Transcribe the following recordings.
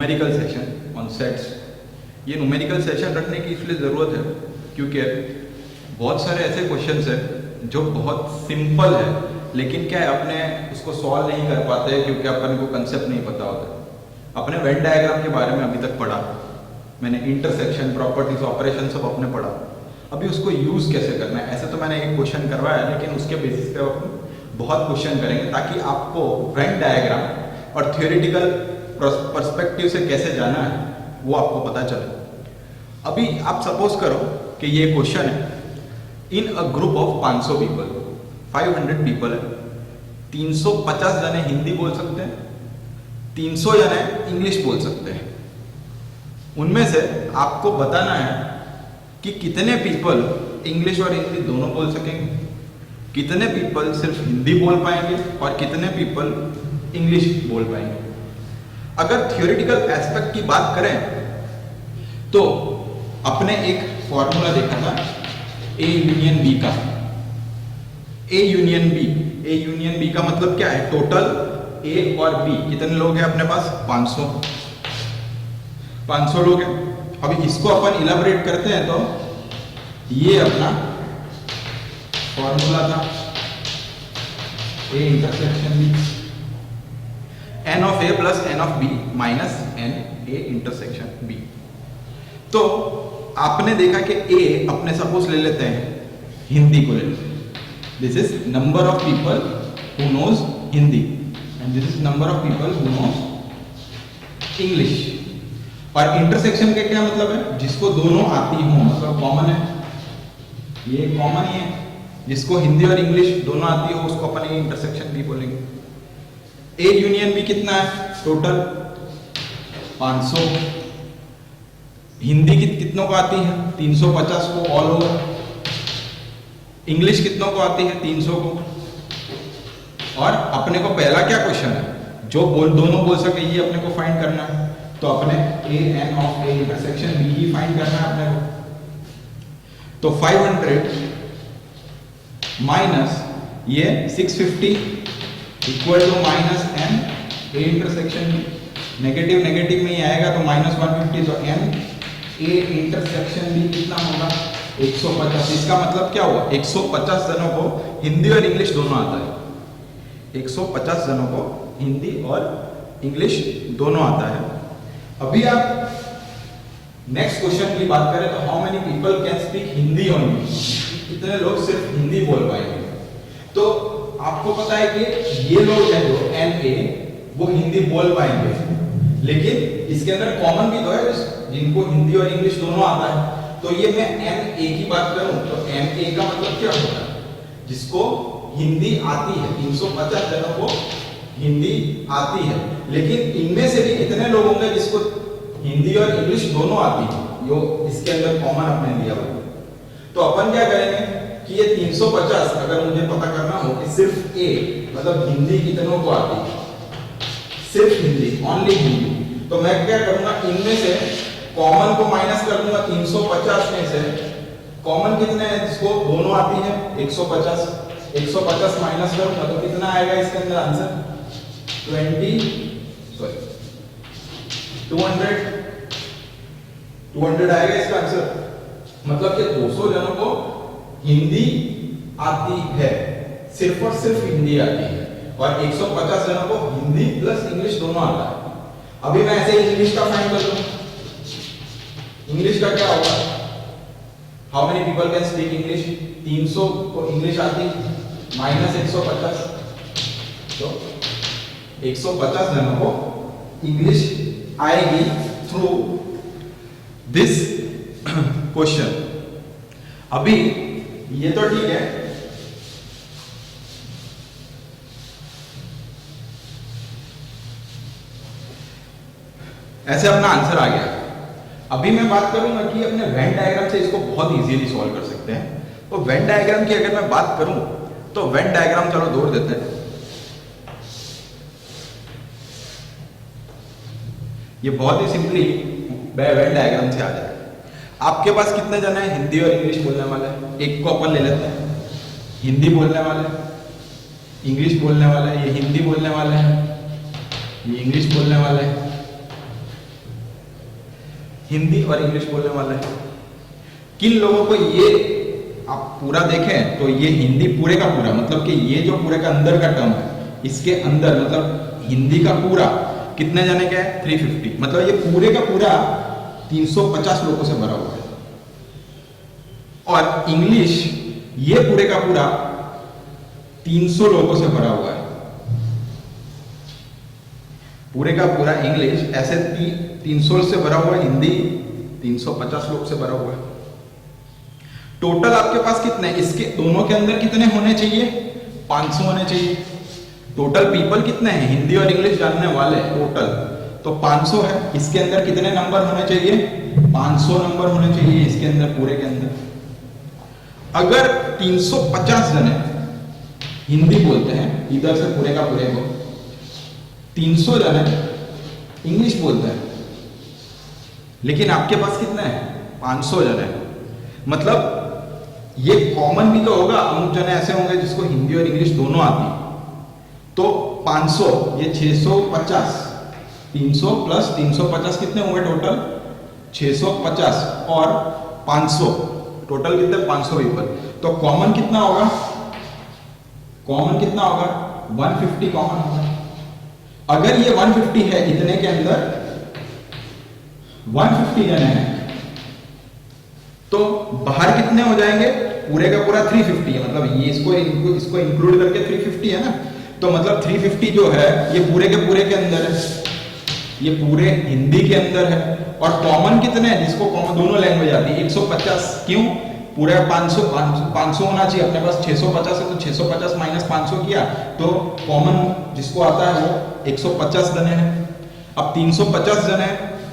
Numerical session on sets. ये numerical session रखने की इसलिए ज़रूरत है क्योंकि बहुत सारे ऐसे क्वेश्चंस हैं जो बहुत सिंपल है, लेकिन क्या है अपने उसको सॉल्व नहीं कर पाते क्योंकि अपन को कंसेप्ट नहीं पता होता। अपने वेन डायग्राम के बारे में अभी तक पढ़ा, मैंने इंटरसेक्शन, प्रॉपर्टीज, ऑपरेशन सब अपने पढ़ा। अभी उसको यूज़ कैसे करना है, ऐसे तो मैंने एक क्वेश्चन करवाया, लेकिन उसके बेसिस पे अपन बहुत क्वेश्चन करेंगे ताकि आपको वेन डायग्राम और थियोरेटिकल पर्सपेक्टिव से कैसे जाना है वो आपको पता चले। अभी आप सपोज करो कि ये क्वेश्चन है, in a group of 500 people, 500 people है, 350 जने हिंदी बोल सकते हैं, 300 जने इंग्लिश बोल सकते हैं। उनमें से आपको बताना है कि कितने पीपल इंग्लिश और हिंदी दोनों बोल सकेंगे, कितने पीपल सिर्फ हिंदी बोल पाएंगे और कितने पीपल इंग्लिश बोल पाएंगे। अगर थियोरेटिकल एस्पेक्ट की बात करें तो अपने एक फॉर्मूला देखा था ए यूनियन बी का। ए यूनियन बी का मतलब क्या है, टोटल ए और बी कितने लोग हैं अपने पास, 500 लोग हैं। अभी इसको अपन इलाबरेट करते हैं तो ये अपना फॉर्मूला था A intersection B, n of A plus n of B minus N A intersection B. तो आपने देखा कि ए अपने सपोज ले लेते हैं हिंदी को ले लेते हैं, this is number of people who knows Hindi and this is number of people who knows English. और इंटरसेक्शन का क्या मतलब है, जिसको दोनों आती हो, मतलब कॉमन है, ये कॉमन ही है, जिसको हिंदी और इंग्लिश दोनों आती हो उसको अपन इंटरसेक्शन भी बोलेंगे। ए यूनियन बी कितना है, टोटल 500। हिंदी कितनों को आती है, 350 को ऑल ओवर। इंग्लिश कितनों को आती है, 300 को। और अपने को पहला क्या क्वेश्चन है, जो दोनों बोल सके ये अपने को फाइंड करना है, तो अपने A N of A intersection B ही फाइंड करना है अपने को। तो 500 माइनस ये 650 equal to minus N A intersection B. Negative negative में ही आएगा तो माइनस 150, तो एन ए इंटरसेक्शन बी कितना होगा, 150। इसका मतलब क्या हुआ, 150 जनों को हिंदी और इंग्लिश दोनों आता है, 150 जनों को हिंदी और इंग्लिश दोनों आता है। अभी आप नेक्स्ट क्वेश्चन की बात करें तो how many people can speak Hindi only, कितने लोग सिर्फ हिंदी बोल पाएंगे। तो आपको पता है कि ये लोग हैं जो एन ए वो हिंदी बोल पाएंगे, लेकिन इसके अंदर कॉमन भी तो है जिनको हिंदी और इंग्लिश दोनों आता है। तो ये मैं एन ए की बात करूं तो एन ए का मतलब क्या होता है, जिसको हिंदी आती है, 350 जनों को हिंदी आती है, लेकिन इनमें से भी कितने लोग होंगे जिसको हिंदी और इंग्लिश दोनों आती है, यो इसके अंदर कॉमन अपने दिया हुआ। तो अपन क्या करेंगे कि ये 350 अगर मुझे पता करना हो कि सिर्फ ए मतलब हिंदी कितनों को आती है, सिर्फ हिंदी, ओनली हिंदी, तो मैं क्या करूंगा, इनमें से कॉमन को माइनस कर दूंगा। 350 में से कॉमन कितने हैं जिसको दोनों आती है, 150। 150 माइनस करूंगा तो कितना आएगा इसके अंदर आंसर, 200 आएगा इसका आंसर। मतलब कि 200 जनों को हिंदी आती है, सिर्फ और सिर्फ हिंदी आती है, और 150 जनों को हिंदी प्लस इंग्लिश दोनों आता है। अभी मैं ऐसे इंग्लिश का फाइंड कर लूं, इंग्लिश का क्या होगा, how many people can speak English, 300 को इंग्लिश आती माइनस 150, तो 150 जनों को इंग्लिश आएगी थ्रू दिस क्वेश्चन। अभी ये तो ठीक है, ऐसे अपना आंसर आ गया। अभी मैं बात करूंगा कि अपने वेन डायग्राम से इसको बहुत इजीली सॉल्व कर सकते हैं। तो वेन डायग्राम की अगर मैं बात करूं तो वेन डायग्राम चलो दौड़ देते हैं। ये बहुत ही सिंपली वेन डायग्राम से आ जाएगा। आपके पास कितने जन हैं हिंदी और इंग्लिश बोलने वाले, एक को अपन ले लेते हैं, हिंदी बोलने वाले, इंग्लिश बोलने वाले, ये हिंदी बोलने वाले हैं, ये इंग्लिश बोलने वाले हैं, हिंदी और इंग्लिश बोलने वाला है। किन लोगों को ये आप पूरा देखें तो ये हिंदी पूरे का पूरा, मतलब कि ये जो पूरे का अंदर का टर्म है, इसके अंदर मतलब हिंदी का पूरा कितने जने का है 350, मतलब ये पूरे का पूरा 350 लोगों से भरा हुआ है। और इंग्लिश ये पूरे का पूरा 300 लोगों से भरा हुआ है। पूरे का पूरा इंग्लिश ऐसे 300 से भरा हुआ है, हिंदी 350 लोग से भरा हुआ है। टोटल आपके पास कितने, इसके दोनों के अंदर कितने होने चाहिए, 500 होने चाहिए। टोटल पीपल कितने हैं हिंदी और इंग्लिश जानने वाले टोटल, तो 500 है। इसके अंदर कितने नंबर होने चाहिए, 500 नंबर होने चाहिए इसके अंदर, पूरे के अंदर। अगर 350 जने हिंदी बोलते हैं इधर से पूरे का पूरे को, 300 जने इंग्लिश बोलते हैं, लेकिन आपके पास कितने हैं 500 जने, मतलब ये कॉमन भी तो होगा, अमुक जने ऐसे होंगे जिसको हिंदी और इंग्लिश दोनों आती, तो 500 ये 650, 300 प्लस 350 कितने हुए टोटल 650 और 500 टोटल कितने 500 पीपल। तो कॉमन कितना होगा, कॉमन कितना होगा 150 कॉमन होगा। अगर ये 150 है, इतने के अंदर 150 जने हैं, तो बाहर कितने हो जाएंगे, पूरे का पूरा 350 है, मतलब ये इसको इंक्लूड करके 350 है ना, तो मतलब 350 जो है ये पूरे के अंदर है, ये पूरे हिंदी के अंदर है। और कॉमन कितने हैं, जिसको कॉमन दोनों लैंग्वेज आती है 150, क्यों पूरा 500 होना चाहिए, अपने पास 650 है तो 650 माइनस 500 किया तो कॉमन जिसको आता है वो 150 जने हैं। अब 350 जने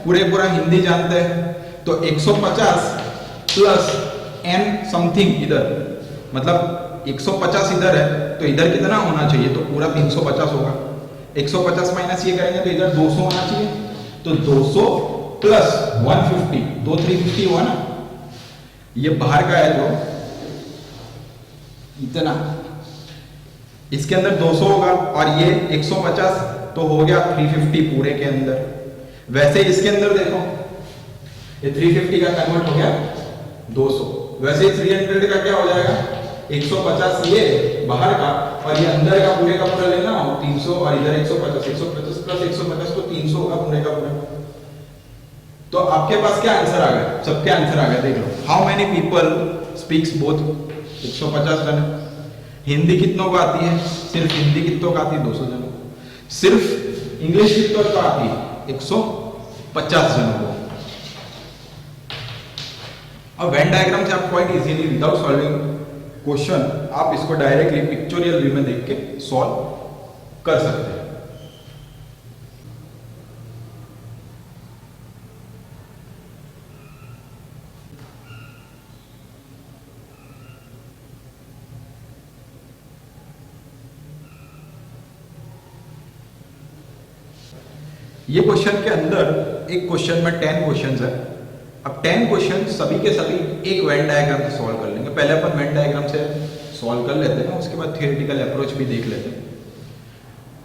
पूरा हिंदी जानते हैं, तो 150 प्लस n समथिंग इधर, मतलब 150 इधर है तो इधर कितना होना चाहिए, तो पूरा 350 होगा। 150 माइनस ये करेंगे तो इधर 200 होना चाहिए, तो 200 प्लस 150, 2 350 हुआ ना, ये बाहर का है जो इतना, इसके अंदर 200 होगा और ये 150 तो हो गया 350 पूरे के अंदर। वैसे इसके अंदर देखो ये 350 का कन्वर्ट हो गया 200, वैसे 300 का क्या हो जाएगा 150 ये बाहर का और ये अंदर का पूरे का पूरा लेना, 300 और इधर 150, 150 प्लस 150 तो 300 होगा पूरे का पूरा। तो आपके पास क्या आंसर आ गया, सबके आंसर आ गए, देख लो। How many people speaks both, 150 जन। हिंदी कितनों को आती है, सिर्फ हिंदी कितनों को आती है 200 जनों को। सिर्फ इंग्लिश कितनों को आती है 150 जनों को। अब वेन डायग्राम से आप quite easily without solving question आप इसको डायरेक्टली पिक्चोरियल व्यू में देख के सॉल्व कर सकते हैं। ये क्वेश्चन के अंदर एक क्वेश्चन में 10 क्वेश्चंस है। अब 10 क्वेश्चन सभी के सभी एक वेन डायग्राम से सॉल्व कर लेंगे। पहले अपन वेन डायग्राम से सॉल्व कर लेते हैं, उसके बाद थियोरेटिकल अप्रोच भी देख लेते हैं।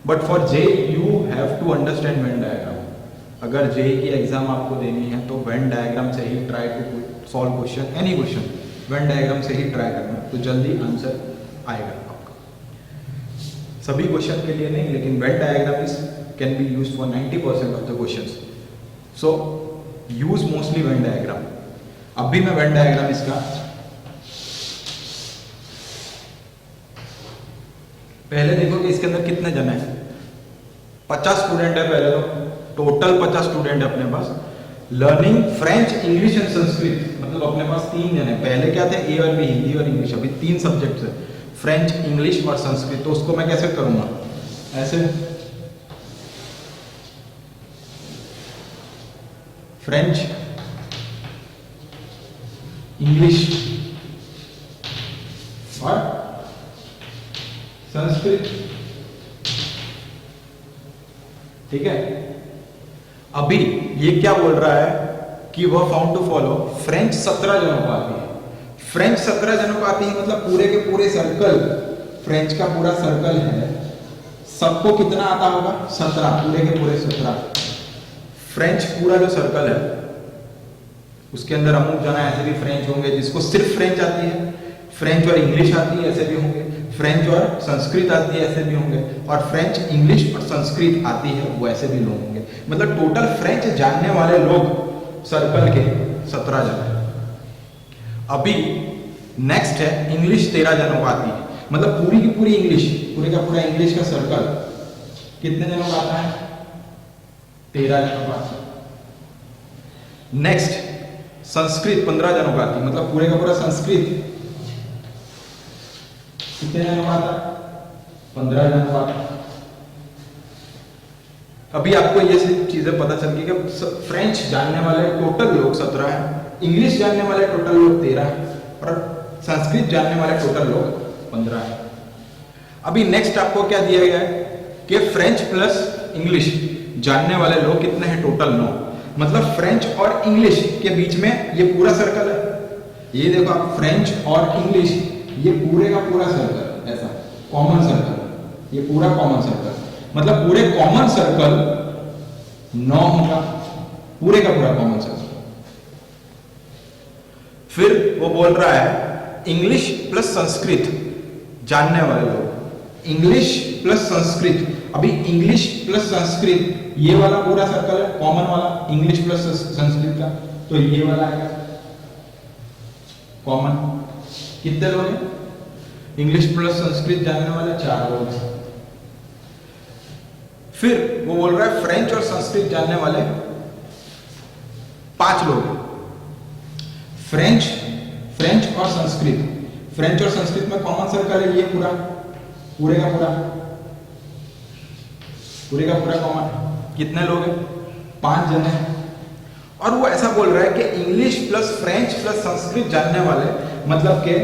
But for J you have to understand Venn diagram. अगर जे की एग्जाम आपको देनी है तो वेन डायग्राम से ही try to solve question, any question Venn diagram से ही ट्राई करना, तो जल्दी आंसर आएगा आपका। सभी क्वेश्चन के लिए नहीं, लेकिन Venn diagram is can be used for 90% of the questions. So use mostly Venn diagram. अब भी मैं Venn diagram इसका पहले देखो कि इसके अंदर कितने जन हैं। 50 स्टूडेंट है पहले तो, टोटल 50 स्टूडेंट है अपने पास। Learning French, English and Sanskrit, मतलब अपने पास 3 जन है। पहले क्या थे, ए और बी, हिंदी और इंग्लिश। अभी 3 सब्जेक्ट्स है, फ्रेंच, इंग्लिश और संस्कृत। तो उसको मैं कैसे करूंगा, ऐसे फ्रेंच, इंग्लिश और संस्कृत, ठीक है। अभी ये क्या बोल रहा है कि वह फाउंड टू फॉलो फ्रेंच 17 जनों को आती है। फ्रेंच 17 जनों को आती है, मतलब पूरे के पूरे सर्कल, फ्रेंच का पूरा सर्कल है, सबको कितना आता होगा 17, पूरे के पूरे 17। फ्रेंच पूरा जो सर्कल है उसके अंदर अमुक जना ऐसे भी फ्रेंच होंगे जिसको सिर्फ फ्रेंच आती है, फ्रेंच और इंग्लिश आती है ऐसे भी होंगे, फ्रेंच और संस्कृत आती है ऐसे भी होंगे, और फ्रेंच इंग्लिश और संस्कृत आती है वो ऐसे भी लोग होंगे। मतलब टोटल फ्रेंच जानने वाले लोग सर्कल के 17 जन हैं। अभी नेक्स्ट है इंग्लिश 13 जनों को आती है, मतलब पूरी की पूरी इंग्लिश, पूरे का पूरा इंग्लिश का सर्कल कितने जनों का आता है? 13 जनों का आता है। नेक्स्ट संस्कृत 15 जनों का आती है, मतलब पूरे का पूरा संस्कृत कितने जनों का आता है? 15 जनों का आता है। अभी आपको ये चीजें पता चल गई कि फ्रेंच जानने वाले टोटल लोग 17 हैं, इंग्लिश जानने वाले टोटल लोग 13 हैं, और संस्कृत जानने वाले टोटल लोग 15 हैं। अभी नेक्स्ट आपको क्या दिया गया है कि फ्रेंच प्लस इंग्लिश जानने वाले लोग कितने हैं? टोटल 9। मतलब फ्रेंच और इंग्लिश के बीच में ये पूरा सर्कल है। ये देखो आप, फ्रेंच और इंग्लिश ये पूरे का पूरा सर्कल, ऐसा कॉमन सर्कल, ये पूरा कॉमन सर्कल, मतलब पूरे कॉमन सर्कल 9 होगा, पूरे का पूरा कॉमन सर्कल। फिर वो बोल रहा है इंग्लिश प्लस संस्कृत जानने वाले लोग, इंग्लिश प्लस संस्कृत। अभी इंग्लिश प्लस संस्कृत ये वाला पूरा सर्कल है कॉमन वाला, इंग्लिश प्लस संस्कृत का, तो ये वाला आएगा कॉमन। कितने लोग हैं? इंग्लिश प्लस संस्कृत जानने वाले 4 लोग हैं। फिर वो बोल रहा है फ्रेंच और संस्कृत जानने वाले 5 लोग हैं। फ्रेंच और संस्कृत, फ्रेंच और संस्कृत में कॉमन सर्कल है ये पूरा, पूरे का पूरा कॉमन। कितने लोग हैं? 5 जन हैं। और वो ऐसा बोल रहा है कि English plus French plus Sanskrit जानने वाले, मतलब के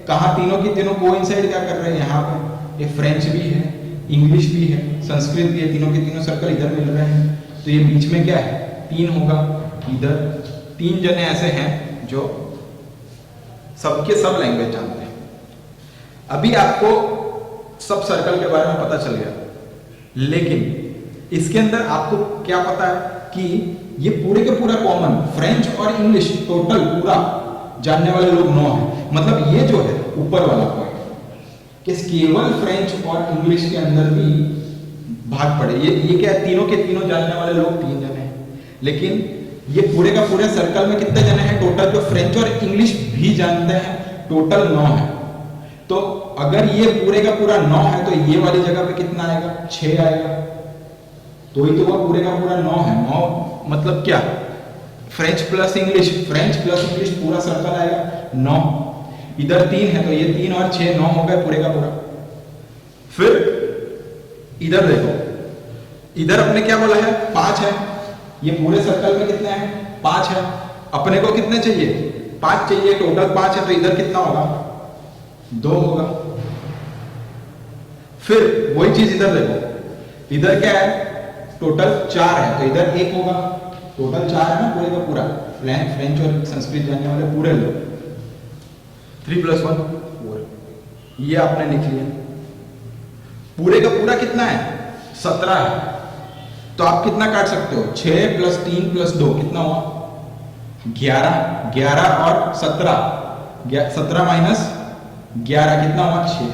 कहा तीनों की तीनों कोइंसाइड क्या कर रहे हैं? यहाँ पे ये फ्रेंच भी है, इंग्लिश भी है, संस्कृत भी है, तीनों के तीनों सर्कल इधर मिल रहे हैं, तो ये बीच में क्या है? 3 होगा। इधर 3 जने ऐसे हैं जो सबके सब लैंग्वेज जानते हैं। अभी आपको सब सर्कल के बारे में पता चल गया, लेकिन इसके अंदर आपको क्या पता है कि ये पूरे का पूरा कॉमन फ्रेंच और इंग्लिश टोटल पूरा जानने वाले लोग 9 हैं। मतलब ये जो है ऊपर वाला पॉइंट कि केवल फ्रेंच और इंग्लिश के अंदर भी भाग पड़े, ये क्या है? तीनों के तीनों जानने वाले लोग 3 जने हैं, लेकिन ये पूरे का पूरे सर्कल में कितने जने हैं टोटल जो फ्रेंच और इंग्लिश भी जानते हैं? टोटल 9 है। तो अगर ये पूरे का पूरा 9 है तो ये वाली जगह पे कितना आएगा? 6 आएगा। तो ही तो वो पूरे का पूरा 9 है। 9 मतलब क्या? French plus English, French plus English पूरा सर्कल आएगा 9। इधर 3 है तो ये 3 और 6 9 हो गए पूरे का पूरा। फिर इधर देखो, इधर अपने क्या बोला है? 5 है। ये पूरे सर्कल में कितने हैं? 5 है। अपने को कितने चाहिए? 5 चाहिए, टोटल 5 है, तो इधर कितना होगा? 2 होगा। फिर वही चीज इधर देखो, इधर क्या है? टोटल 4 है, तो इधर 1 होगा। टोटल 4 है ना पूरे का पूरा, फ्रेंच और संस्कृत जानने वाले पूरे लोग। 3 + 1 4, ये आपने लिख लिया। पूरे का पूरा कितना है? 17 है। तो आप कितना काट सकते हो? 6 + 3 + 2 कितना हुआ? 11। 11 और 17, 17 - 11 कितना हुआ? 6।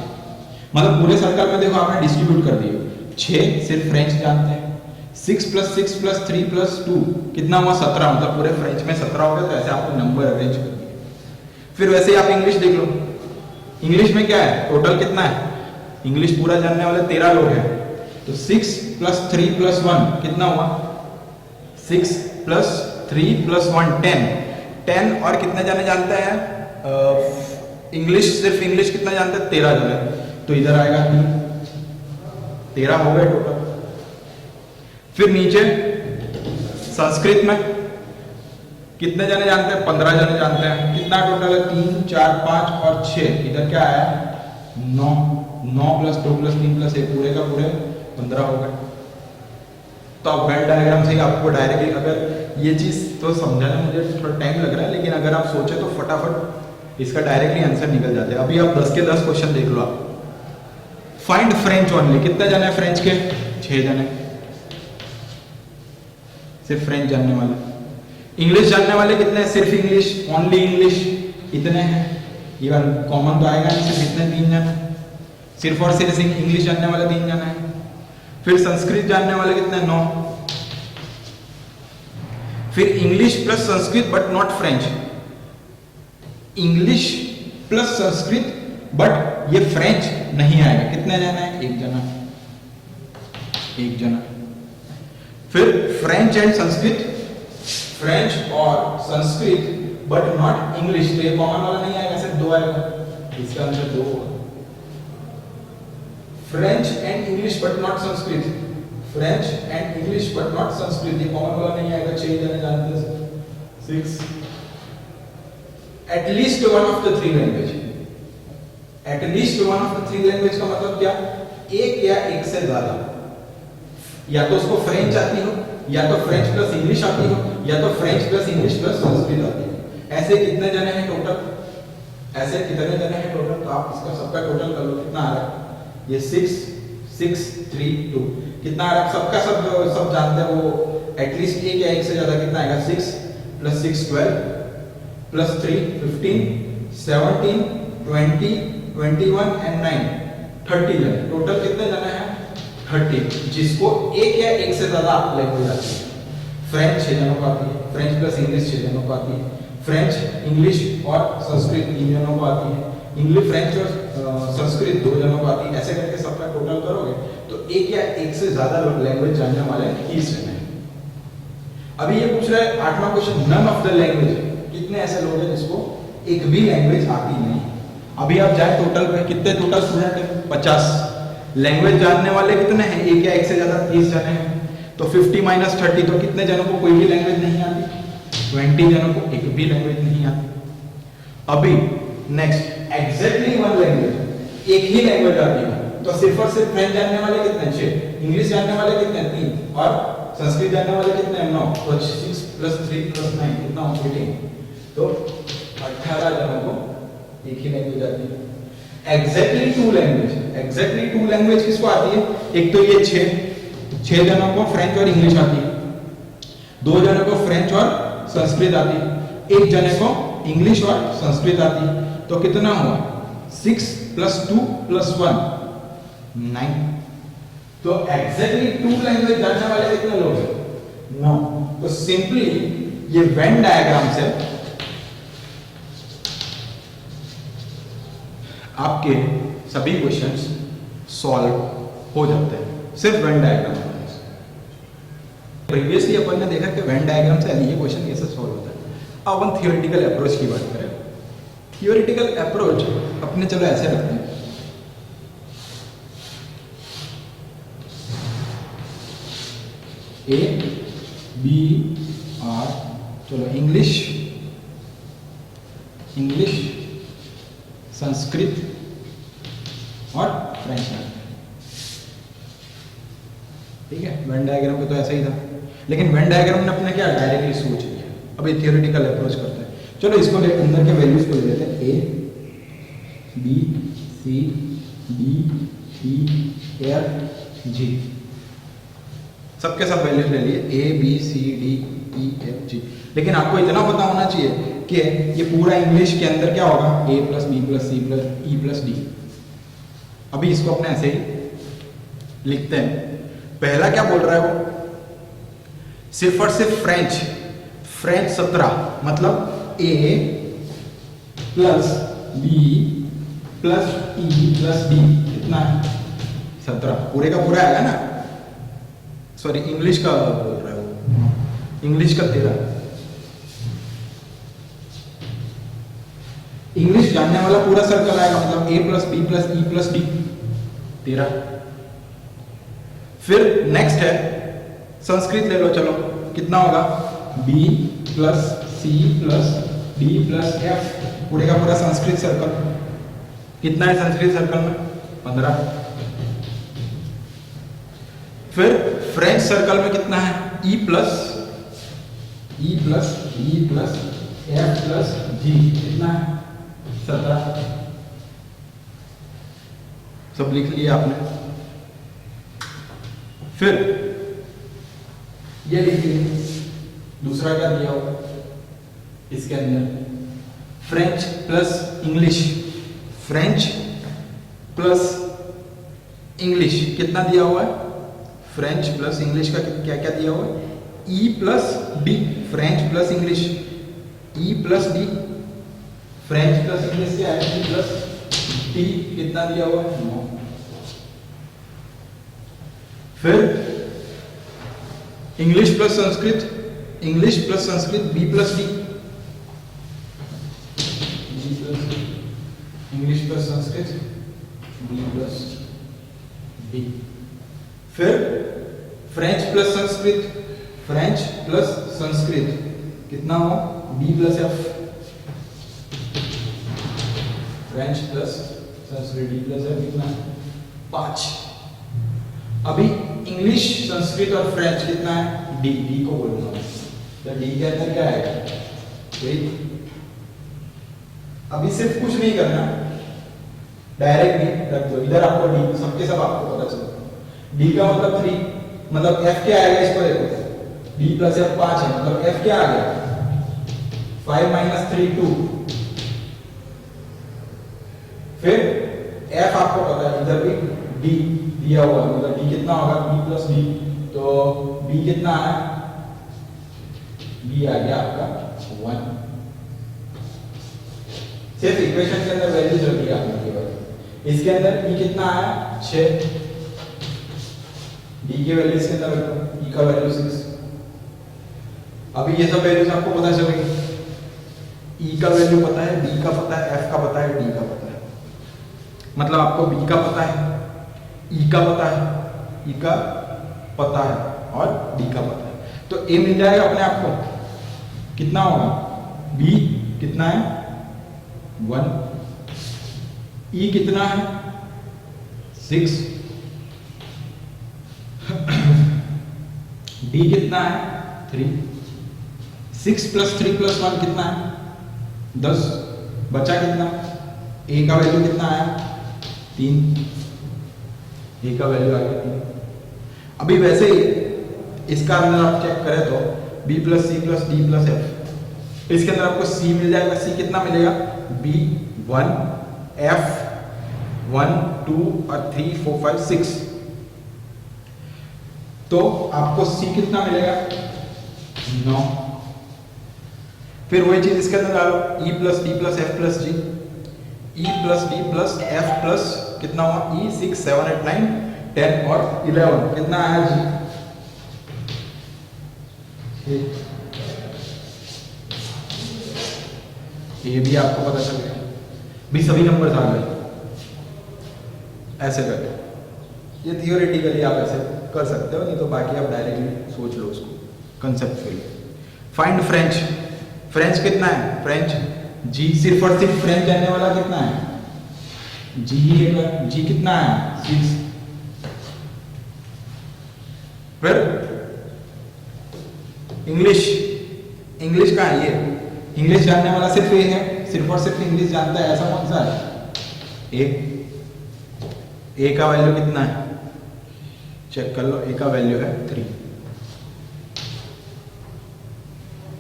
मतलब पूरे सर्कल में देखो आपने डिस्ट्रीब्यूट कर दिए। 6 सिर्फ फ्रेंच जानते हैं, 6 + 6 + 3 + 2 कितना हुआ? 17। मतलब पूरे फ्रेंच में 17 हो गया। तो ऐसे आपको नंबर अरेंज कर दिए। फिर वैसे ही आप इंग्लिश देख लो, इंग्लिश में क्या है? टोटल कितना है? इंग्लिश पूरा जानने वाले 13 लोग हैं, तो 6 + 3 + 1 कितना हुआ? 6 + 3 + 1 10। 10 और कितने जाने जानते हैं? इंग्लिश, सिर्फ इंग्लिश कितना जानते हैं? 13 जने। तो इधर आएगा 3, 13 हो गए टोटल। फिर नीचे संस्कृत में कितने जने जानते हैं? 15 जने जानते हैं। कितना टोटल है? 3 4 5 और 6। इधर क्या आया? 9। 9 + 2 + 3 + 1 पूरे का पूरे 15 हो गए। तो आप वेन डायग्राम से ही आपको डायरेक्टली, अगर ये चीज तो समझाने में मुझे थोड़ा टाइम लग रहा है, लेकिन अगर आप सोचे तो फटाफट इसका डायरेक्टली आंसर निकल जाते हैं। अभी आप 10 के 10 क्वेश्चन देख लो। आप फाइंड फ्रेंच ओनली, कितने जने फ्रेंच के? 6 जने, सिर्फ फ्रेंच जानने वाले। इंग्लिश जानने वाले कितने हैं? सिर्फ इंग्लिश, ओनली इंग्लिश इतने हैं। ये कॉमन तो आएगा नहीं, सिर्फ इतने 3 जन है। सिर्फ और सिर्फ इंग्लिश जानने वाले 3 जन है। फिर संस्कृत जानने वाले कितने? 9। फिर English plus Sanskrit but not French, English plus Sanskrit but ये फ्रेंच नहीं आएगा। कितने जना है? 1 जना, 1 जना। फिर फ्रेंच एंड संस्कृत, फ्रेंच और संस्कृत बट नॉट इंग्लिश, तो ये कॉमन वाला नहीं आएगा, सिर्फ 2 आएगा। इसका आंसर 2 होगा। French and English but not Sanskrit, French and English but not Sanskrit, ये कॉमन वाला नहीं आएगा। 6 जने जानते हैं। 6 at least one of the 3 language, at least one of the 3 language का मतलब क्या? एक या एक से ज्यादा, या तो उसको फ्रेंच आती हो, या तो फ्रेंच प्लस इंग्लिश आती हो, या तो French plus English plus Sanskrit आती हो। ऐसे कितने जने हैं टोटल? ऐसे कितने जने हैं टोटल? तो आप इसका सबका टोटल कर लो, कितना आ रहा है? ये 6 6 3 2 कितना आ रहा है? सबका सब जानते हैं वो एटलीस्ट एक या एक से ज्यादा। कितना आएगा? 6 प्लस 6 12 प्लस 3 15 17 20 21 एंड 9 30 जने। टोटल कितने जने हैं? 30, जिसको एक या एक से ज्यादा लैंग्वेज आती है। फ्रेंच 6 जनों को आती है, फ्रेंच प्लस इंग्लिश 6 जनों को आती है, फ्रेंच इंग्लिश और संस्कृत 3 जनों को आती है, इंग्लिश फ्रेंच और संस्कृत 2 जनों को आती है। ऐसे करके सबका टोटल करोगे तो एक या एक से ज्यादा लैंग्वेज जानने वाले 30 जने हैं। अभी ये पूछ रहा है 8वां question, none of the language, कितने ऐसे लोग हैं जिसको एक भी लैंग्वेज आती नहीं? अभी आप जाए टोटल पे, कितने टोटल स्टूडेंट है? 50। लैंग्वेज जानने वाले कितने हैं? एक या एक से ज्यादा 30 जने हैं। तो 50 माइनस 30, तो कितने जनों को कोई भी लैंग्वेज नहीं आती? 20 जनों को एक भी लैंग्वेज नहीं आती। अभी नेक्स्ट, एग्जैक्टली वन लैंग्वेज, एक ही लैंग्वेज आती है, तो सिर्फ और सिर्फ फ्रेंच जानने वाले कितने? 6, इंग्लिश जानने वाले कितने? 3, और संस्कृत जानने वाले कितने? 9। तो 6 प्लस 3 प्लस 9 कितना हो? 18। तो 18 जनों को एक ही लैंग्वेज आती है। एग्जैक्टली 2 लैंग्वेज, एग्जैक्टली 2 लैंग्वेज किसको आती है? एक तो ये 6 जनों को फ्रेंच और इंग्लिश आती है, 2 जनों को फ्रेंच और संस्कृत आती है, 1 जने को इंग्लिश और संस्कृत आती है। तो कितना हुआ? 6 प्लस 2 प्लस 1 9। तो एग्जैक्टली 2 लैंग्वेज जानने वाले कितने लोग हैं? 9। तो सिंपली ये वेन डायग्राम से आपके सभी क्वेश्चंस सॉल्व हो जाते हैं, सिर्फ वेन डायग्राम। प्रीवियसली अपन ने देखा कि वेन डायग्राम से ये क्वेश्चन कैसे सॉल्व होता है। अब अपन थियोरेटिकल अप्रोच की बात करें। थियोरेटिकल अप्रोच अपने चलो ऐसे रखते हैं, ए बी आर, चलो इंग्लिश, संस्कृत और फ्रेंच। ठीक है, वेन डायग्राम पे तो ऐसा ही था, लेकिन वेन डायग्राम ने अपने क्या डायरेक्टली सोच लिया। अब ये थियोरेटिकल अप्रोच करते हैं। चलो इसको अंदर के वैल्यूज को ले लेते हैं, A B C D E F G, सबके सब वैल्यूज ले लिए, A B C D E F G. लेकिन आपको इतना पता होना चाहिए कि ये पूरा इंग्लिश के अंदर क्या होगा? A plus B plus C plus E plus D. अभी इसको अपने ऐसे ही लिखते हैं। पहला क्या बोल रहा है वो? सिर्फ और सिर्फ फ्रेंच 17, मतलब A plus B plus E plus D कितना है? 17। पूरे का पूरा आएगा ना, सॉरी इंग्लिश का बोल रहा है वो, इंग्लिश का 13। इंग्लिश जानने वाला पूरा सर्कल आएगा, मतलब A plus B plus E plus D 13। फिर नेक्स्ट है संस्कृत ले लो, चलो कितना होगा? B plus C plus D plus F, पूरे का पूरा संस्कृत सर्कल। कितना है संस्कृत सर्कल में? 15। फिर फ्रेंच सर्कल में कितना है? E plus D plus F plus G, कितना है? 17। सब लिख लिया आपने। फिर ये लिखिए, दूसरा क्या दिया होगा? इसके अंदर French plus English, French plus English कितना दिया हुआ है? फ्रेंच प्लस इंग्लिश का क्या क्या दिया हुआ है? E plus D, French plus English ई plus D, French plus English क्या है? ई प्लस डी, कितना दिया हुआ है? 9। फिर English plus Sanskrit, English plus Sanskrit B plus D, English plus Sanskrit B plus D. फिर French plus Sanskrit, French plus Sanskrit कितना हो? B plus F, French plus Sanskrit D plus F कितना? 5। अभी इंग्लिश संस्कृत और फ्रेंच कितना है? डी, डी को बोलूंगा तो डी के अंदर क्या आएगा? ठीक, अभी सिर्फ कुछ नहीं करना, डायरेक्ट डी रख दो इधर, आपको डी सबके सब आपको पता चल। डी का मतलब 3, मतलब एफ क्या आएगा? इसको देखो, डी प्लस एफ 5 है, मतलब एफ क्या आ गया? 5 माइनस 3 2। फिर एफ आपको पता है, इधर भी डी दिया हुआ है, मतलब डी कितना होगा? बी प्लस डी, तो बी कितना है? बी आ गया आपका 1। सिर्फ इक्वेशन के अंदर वैल्यूज रखी है आपने केवल। इसके अंदर ई कितना है? 6, डी की वैल्यू इसके अंदर रखो, ई का वैल्यू 6। अभी ये सब वैल्यूज आपको पता चल गई, ई का वैल्यू पता है, डी का पता है, एफ का पता है, डी का पता है, मतलब आपको बी का पता है, ई का पता है, ई का पता है और डी का पता है, तो ए मिल जाएगा अपने आप को। कितना होगा? बी कितना है? 1, ई कितना है? 6, डी कितना है? 3। 6 प्लस 3 प्लस 1 कितना है? 10। बचा कितना? ए का वैल्यू कितना आया? 3, ए का वैल्यू आ गया 3। अभी वैसे ही इसका अंदर आप चेक करें तो B plus C plus D plus F, इसके अंदर आपको सी मिल जाएगा। सी कितना मिलेगा? बी 1, एफ 1 2 और 3 4 5 6, तो आपको सी कितना मिलेगा? 9। फिर वही चीज इसके अंदर डालो, E plus D plus F plus G, E plus D plus F plus कितना हुआ? ई 6 7 8 9 10 और 11 कितना आया जी? ये भी आपको पता चल गया, भी सभी नंबर्स आ गए। ऐसे करके ये थियोरेटिकली आप ऐसे कर सकते हो, नहीं तो बाकी आप डायरेक्टली सोच लो उसको कंसेप्चुअली। फाइंड फ्रेंच, फ्रेंच कितना है? फ्रेंच जी, सिर्फ और सिर्फ फ्रेंच जानने वाला कितना है? जी कितना है? 6। फिर इंग्लिश, इंग्लिश का है ये, इंग्लिश जानने वाला सिर्फ ये है, सिर्फ और सिर्फ इंग्लिश जानता है, ऐसा कौन सा है? ए का वैल्यू कितना है? चेक कर लो, ए का वैल्यू है 3।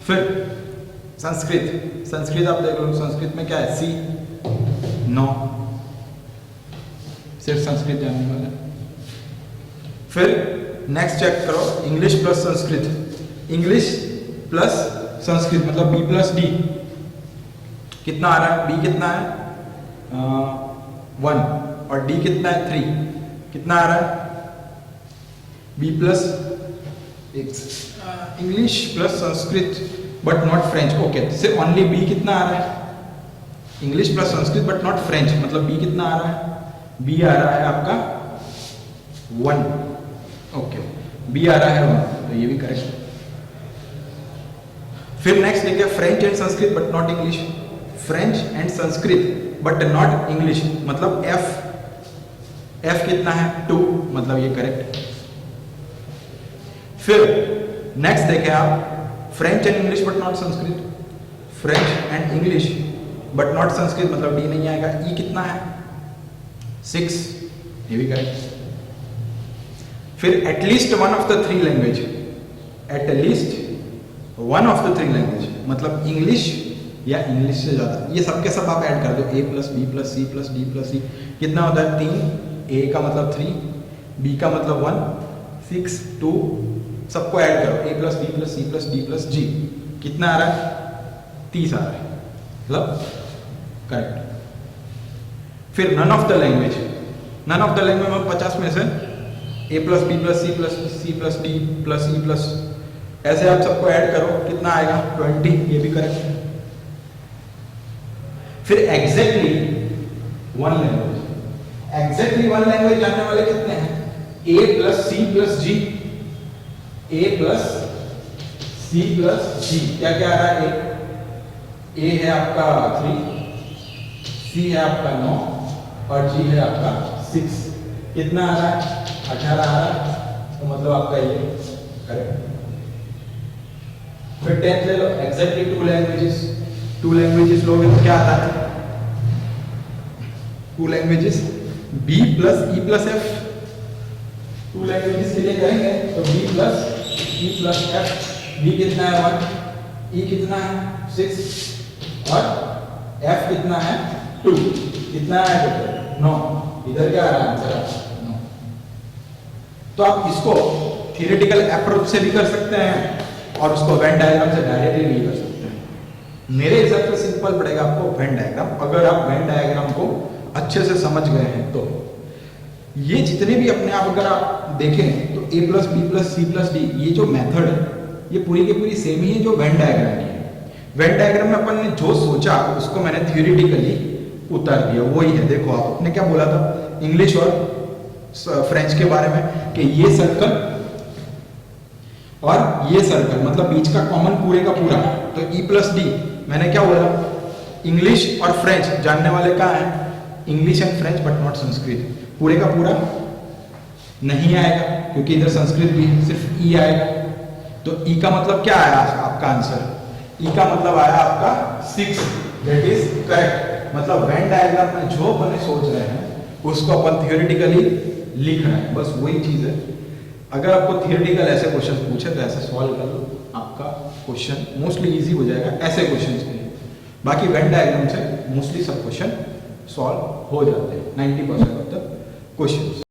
फिर संस्कृत, संस्कृत आप देख लो, संस्कृत में क्या है? सी 9, सिर्फ संस्कृत जानने वाला। फिर नेक्स्ट चेक करो, English plus Sanskrit, English plus Sanskrit मतलब बी प्लस डी कितना आ रहा है? बी कितना है? 1 और डी कितना है? 3, कितना आ रहा है? B plus English plus Sanskrit but not French, okay, सिर्फ ओनली बी कितना आ रहा है? English plus Sanskrit but not French, मतलब बी कितना आ रहा है? बी आ रहा है आपका 1, ओके, बी आ रहा है 1, तो ये भी करेक्ट। फिर नेक्स्ट लिखिए French and Sanskrit but not English, French and Sanskrit but not English, मतलब एफ कितना है? 2, मतलब ये करेक्ट। फिर नेक्स्ट देखें आप, French and English but not Sanskrit, French and English but not Sanskrit, मतलब डी नहीं आएगा। ई कितना है? 6, ये भी करेक्ट। फिर at least one of the three language, at least one of the three language मतलब इंग्लिश या इंग्लिश से ज़्यादा, ये सब के सब आप ऐड कर दो, a plus B plus C plus D plus C, कितना होता है 3, a का मतलब 3, b का मतलब 1, 6, 2, सबको ऐड करो, a plus B plus C plus D plus G, कितना आ रहा है 30 आ रहा है, मतलब करेक्ट। फिर none of the language, none of the language में 50 में से a plus B plus C plus D plus E plus, ऐसे आप सबको ऐड करो, कितना आएगा 20, ये भी करेक्ट है। फिर exactly one language, exactly one language जानने वाले कितने हैं, a plus C plus G, a plus C plus G, क्या क्या आ रहा है, a है आपका 3, c है आपका 9 और g है आपका 6, कितना आ रहा है 18 आ रहा है, तो मतलब आपका ये करेक्ट। फिर 10th ले लो, एग्जैक्टली टू लैंग्वेजेस लोगे तो क्या आता है, 2 languages b plus e plus f, 2 languages के लिए करेंगे तो b plus e plus f, b कितना है 1, e कितना है 6 और f कितना है 2, कितना है टोटल 9, इधर क्या आ रहा है आंसर 9। तो आप इसको थियोरेटिकल अप्रोच से भी कर सकते हैं और उसको वेन डायग्राम से डायरेक्टली भी कर सकते हैं। मेरे हिसाब से सिंपल पड़ेगा आपको वेन डायग्राम, अगर आप वेन डायग्राम को अच्छे से समझ गए हैं तो। ये जितने भी अपने आप अगर आप देखें तो a plus B plus C plus D, ये जो मेथड है ये पूरी की पूरी सेम ही है जो वेन डायग्राम की है। वेन डायग्राम में अपन ने जो सोचा उसको मैंने थियोरेटिकली उतार दिया, वही है। देखो आपने क्या बोला था इंग्लिश और फ्रेंच के बारे में कि ये सर्कल और ये सर्कल मतलब बीच का कॉमन पूरे का पूरा, तो E प्लस डी मैंने क्या बोला, इंग्लिश और फ्रेंच जानने वाले कहाँ हैं, English and French but not Sanskrit, पूरे का पूरा नहीं आएगा क्योंकि इधर संस्कृत भी सिर्फ ई आएगा। तो ई का मतलब क्या आया आपका आंसर, ई का मतलब आया आपका 6, दैट इज करेक्ट। मतलब वेन डायग्राम में जो अपन सोच रहे हैं उसको अपन थियोरेटिकली लिख रहे हैं, बस वही चीज है। अगर आपको थियोरेटिकल ऐसे क्वेश्चन पूछे तो ऐसे सॉल्व कर लो, आपका क्वेश्चन मोस्टली इजी हो जाएगा ऐसे क्वेश्चन के लिए। बाकी वेन डायग्राम से मोस्टली सब क्वेश्चन सॉल्व हो जाते हैं 90% ऑफ द क्वेश्चंस।